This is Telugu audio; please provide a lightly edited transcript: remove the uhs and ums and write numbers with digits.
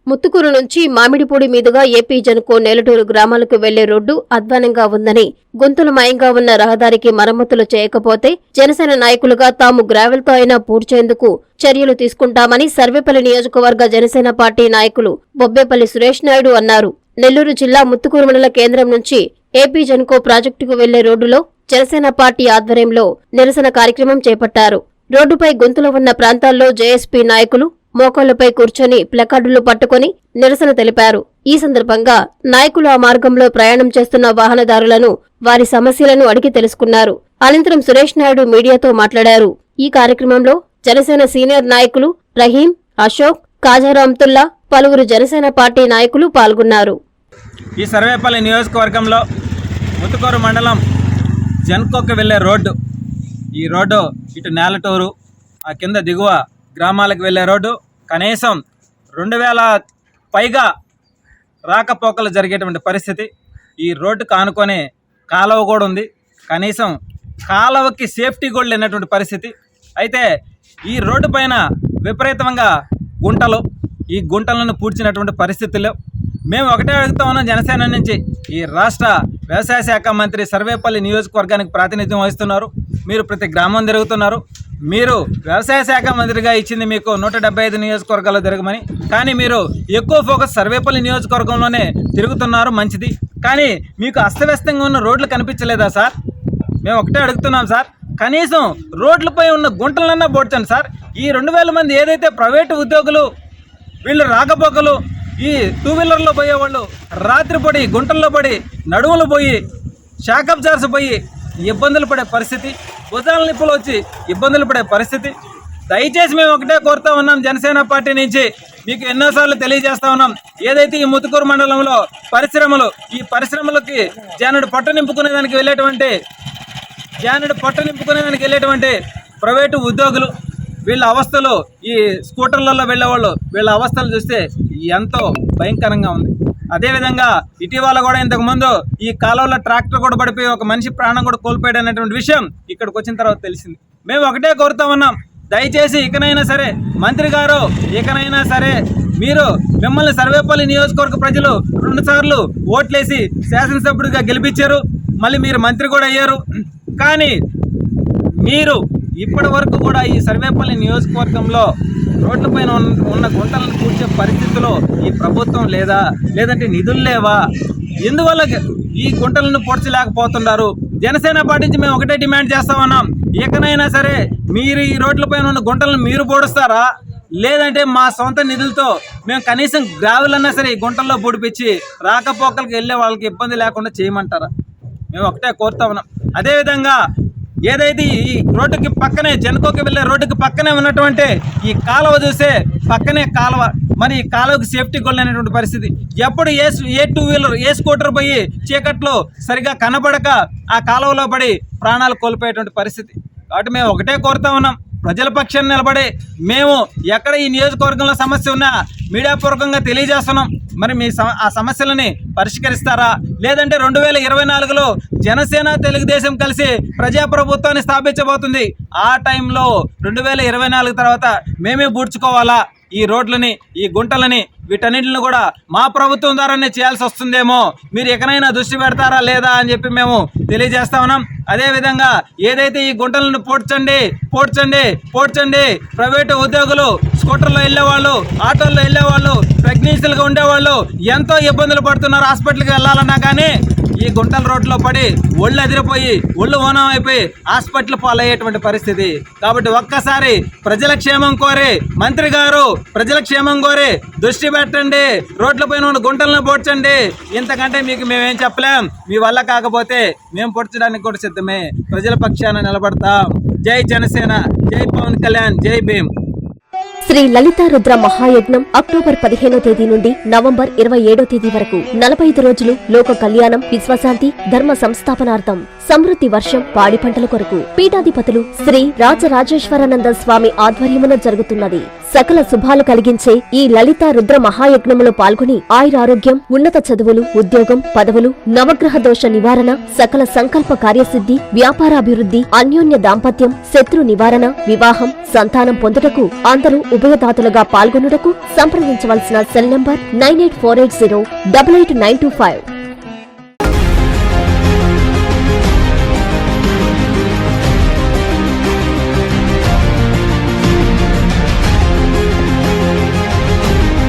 ముత్తుకూరు నుంచి మామిడిపూడి మీదుగా ఏపీ జెన్కో నేలటూరు గ్రామాలకు వెళ్లే రోడ్డు అధ్వానంగా ఉందని, గుంతలమయంగా ఉన్న రహదారికి మరమ్మతులు చేయకపోతే జనసేన నాయకులుగా తాము గ్రావెల్తో అయినా పూడ్చేందుకు చర్యలు తీసుకుంటామని సర్వేపల్లి నియోజకవర్గ జనసేన పార్టీ నాయకులు బొబ్బేపల్లి సురేష్ నాయుడు అన్నారు. నెల్లూరు జిల్లా ముత్తుకూరు మండల కేంద్రం నుంచి ఏపీ జెన్కో ప్రాజెక్టుకు వెళ్లే రోడ్డులో జనసేన పార్టీ ఆధ్వర్యంలో నిరసన కార్యక్రమం చేపట్టారు. రోడ్డుపై గుంతలు ఉన్న ప్రాంతాల్లో జేఎస్పీ నాయకులు మోకాళ్లపై కూర్చొని ప్లకార్డులు పట్టుకుని నిరసన తెలిపారు. ఈ సందర్భంగా నాయకులు ఆ మార్గంలో ప్రయాణం చేస్తున్న వాహనదారులను వారి సమస్యలను అడిగి తెలుసుకున్నారు. అనంతరం సురేష్ నాయుడు మీడియాతో మాట్లాడారు. ఈ కార్యక్రమంలో జనసేన సీనియర్ నాయకులు రహీం, అశోక్, కాజారాంతుల్లా, పలువురు జనసేన పార్టీ నాయకులు పాల్గొన్నారు. ఈ సర్వేపల్లి నియోజకవర్గంలో ముత్తుకూరు మండలం జెన్కోకి వెళ్లే రోడ్డు, ఈ రోడ్డు ఇటు నేలటూరు ఆ కింద దిగువ గ్రామాలకు వెళ్లే రోడ్డు కనీసం 2000 పైగా రాకపోకలు జరిగేటువంటి పరిస్థితి. ఈ రోడ్డుకు ఆనుకొని కాలువ కూడా ఉంది. కనీసం కాలువకి సేఫ్టీ కూడా లేనటువంటి పరిస్థితి. అయితే ఈ రోడ్డు పైన విపరీతంగా గుంటలు, ఈ గుంటలను పూడ్చినటువంటి పరిస్థితుల్లో మేము ఒకటే అడుగుతా ఉన్నాం. జనసేన నుంచి ఈ రాష్ట్ర వ్యవసాయ శాఖ మంత్రి సర్వేపల్లి నియోజకవర్గానికి ప్రాతినిధ్యం వహిస్తున్నారు. మీరు ప్రతి గ్రామం తిరుగుతున్నారు. మీరు వ్యవసాయ శాఖ మంత్రిగా ఇచ్చింది మీకు 175 నియోజకవర్గాల్లో తిరగమని, కానీ మీరు ఎక్కువ ఫోకస్ సర్వేపల్లి నియోజకవర్గంలోనే తిరుగుతున్నారు. మంచిది, కానీ మీకు అస్తవ్యస్తంగా ఉన్న రోడ్లు కనిపించలేదా సార్? మేము ఒకటే అడుగుతున్నాం సార్, కనీసం రోడ్లపై ఉన్న గుంటలన్నా పోడ్చండి సార్. ఈ 2000 మంది ఏదైతే ప్రైవేటు ఉద్యోగులు వీళ్ళు రాకపోకలు, ఈ 2 వీలర్లో పోయేవాళ్ళు రాత్రిపడి గుంటల్లో పడి నడుములు పోయి షాకప్ జార్స్ పోయి ఇబ్బందులు పడే పరిస్థితి, భుజాల నిప్పులు వచ్చి ఇబ్బందులు పడే పరిస్థితి. దయచేసి మేము ఒకటే కోరుతా ఉన్నాం జనసేన పార్టీ నుంచి, మీకు ఎన్నోసార్లు తెలియజేస్తా ఉన్నాం. ఏదైతే ఈ ముత్తుకూరు మండలంలో పరిశ్రమలు, ఈ పరిశ్రమలకి జానుడు పట్టు నింపుకునేదానికి వెళ్ళేటువంటి ప్రైవేటు ఉద్యోగులు వీళ్ళ అవస్థలు, ఈ స్కూటర్లలో వెళ్ళేవాళ్ళు వీళ్ళ అవస్థలు చూస్తే ఎంతో భయంకరంగా ఉంది. అదేవిధంగా ఇటీవల కూడా ఇంతకుముందు ఈ కాలువలో ట్రాక్టర్ కూడా పడిపోయి ఒక మనిషి ప్రాణం కూడా కోల్పోయాడు అనేటువంటి విషయం ఇక్కడికి వచ్చిన తర్వాత తెలిసింది. మేము ఒకటే కోరుతా ఉన్నాం, దయచేసి ఇకనైనా సరే మంత్రి గారు, ఇకనైనా సరే మీరు, మిమ్మల్ని సర్వేపల్లి నియోజకవర్గ ప్రజలు 2 సార్లు ఓట్లేసి శాసనసభ్యుడిగా గెలిపించారు, మళ్ళీ మీరు మంత్రి కూడా అయ్యారు. కానీ మీరు ఇప్పటి వరకు కూడా ఈ సర్వేపల్లి నియోజకవర్గంలో రోడ్లపైన ఉన్న గుంటలను కూర్చే పరిస్థితిలో ఈ ప్రభుత్వం లేదా, లేదంటే నిధులు లేవా? ఎందువల్ల ఈ గుంటలను పూడ్చలేకపోతున్నారు? జనసేన పార్టీ నుంచి మేము ఒకటే డిమాండ్ చేస్తా ఉన్నాం, ఎక్కడైనా సరే మీరు ఈ రోడ్లపైన ఉన్న గుంటలను మీరు పూడుస్తారా, లేదంటే మా సొంత నిధులతో మేము కనీసం గ్రావెల్ అన్నా సరే ఈ గుంటల్లో పూడిపించి రాకపోకలకు వెళ్ళే వాళ్ళకి ఇబ్బంది లేకుండా చేయమంటారా? మేము ఒకటే కోరుతా ఉన్నాం. అదేవిధంగా ఏదైతే ఈ రోడ్డుకి పక్కనే జెన్కోకి వెళ్ళే రోడ్డుకి పక్కనే ఉన్నటువంటి ఈ కాలువ చూస్తే పక్కనే కాలువ, మరి ఈ కాలువకి సేఫ్టీ గోల్ అనేటువంటి పరిస్థితి. ఎప్పుడు ఏ 2 వీలర్, ఏ స్కూటర్ పోయి చీకట్లో సరిగా కనబడక ఆ కాలువలో పడి ప్రాణాలు కోల్పోయేటువంటి పరిస్థితి. కాబట్టి మేము ఒకటే కోరుతా ఉన్నాం, ప్రజల పక్షాన్ని నిలబడి మేము ఎక్కడ ఈ నియోజకవర్గంలో సమస్య ఉన్నా మీడియాపూర్వకంగా తెలియజేస్తున్నాం. మరి మీ ఆ సమస్యలని పరిష్కరిస్తారా, లేదంటే 2024లో జనసేన తెలుగుదేశం కలిసి ప్రజాప్రభుత్వాన్ని స్థాపించబోతుంది. ఆ టైంలో 2024 తర్వాత మేమే పూడ్చుకోవాలా ఈ రోడ్లని, ఈ గుంటలని, వీటన్నిటిని కూడా మా ప్రభుత్వం ద్వారానే చేయాల్సి వస్తుందేమో, మీరు ఎక్కడైనా దృష్టి పెడతారా లేదా అని చెప్పి మేము తెలియజేస్తా ఉన్నాం. అదేవిధంగా ఏదైతే ఈ గుంటలను పోడ్చండి, ప్రైవేటు ఉద్యోగులు, స్కూటర్లో వెళ్ళేవాళ్ళు, ఆటోల్లో వెళ్ళేవాళ్ళు, ప్రెగ్నెన్సీలుగా ఉండేవాళ్ళు ఎంతో ఇబ్బందులు పడుతున్నారు. హాస్పిటల్కి వెళ్ళాలన్నా కానీ ఈ గుంటల రోడ్లో పడి ఒళ్ళు అదిరిపోయి ఒళ్ళు ఓనం అయిపోయి హాస్పిటల్ పాలయ్యేటువంటి పరిస్థితి. కాబట్టి ఒక్కసారి ప్రజల క్షేమం కోరి మంత్రి గారు, ప్రజల క్షేమం కోరి దృష్టి పెట్టండి, రోడ్లపైన ఉన్న గుంటలను పోడ్చండి. ఇంతకంటే మీకు మేమేం చెప్పలేం. మీ వల్ల కాకపోతే మేము పొడ్చడానికి కూడా సిద్ధమే. ప్రజల పక్షాన నిలబడతాం. జై జనసేన, జై పవన్ కళ్యాణ్, జై భీమ్. శ్రీ లలితా రుద్ర మహాయజ్ఞం అక్టోబర్ 15వ తేదీ నుండి నవంబర్ 27వ తేదీ వరకు 45 రోజులు లోక కళ్యాణం, విశ్వశాంతి, ధర్మ సంస్థాపనార్థం సమృద్ధి వర్షం పాడి పంటల కొరకు పీఠాధిపతులు శ్రీ రాజరాజేశ్వరానంద స్వామి ఆధ్వర్యమున జరుగుతున్నది. సకల శుభాలు కలిగించే ఈ లలిత రుద్ర మహాయజ్ఞములో పాల్గొని ఆయురారోగ్యం, ఉన్నత చదువులు, ఉద్యోగం, పదవులు, నవగ్రహ దోష నివారణ, సకల సంకల్ప కార్యసిద్ధి, వ్యాపారాభివృద్ధి, అన్యోన్య దాంపత్యం, శత్రు నివారణ, వివాహం, సంతానం పొందుటకు అందరూ ఉభయదాతలుగా పాల్గొనుటకు సంప్రదించవలసిన సెల్ నంబర్ 9848088925.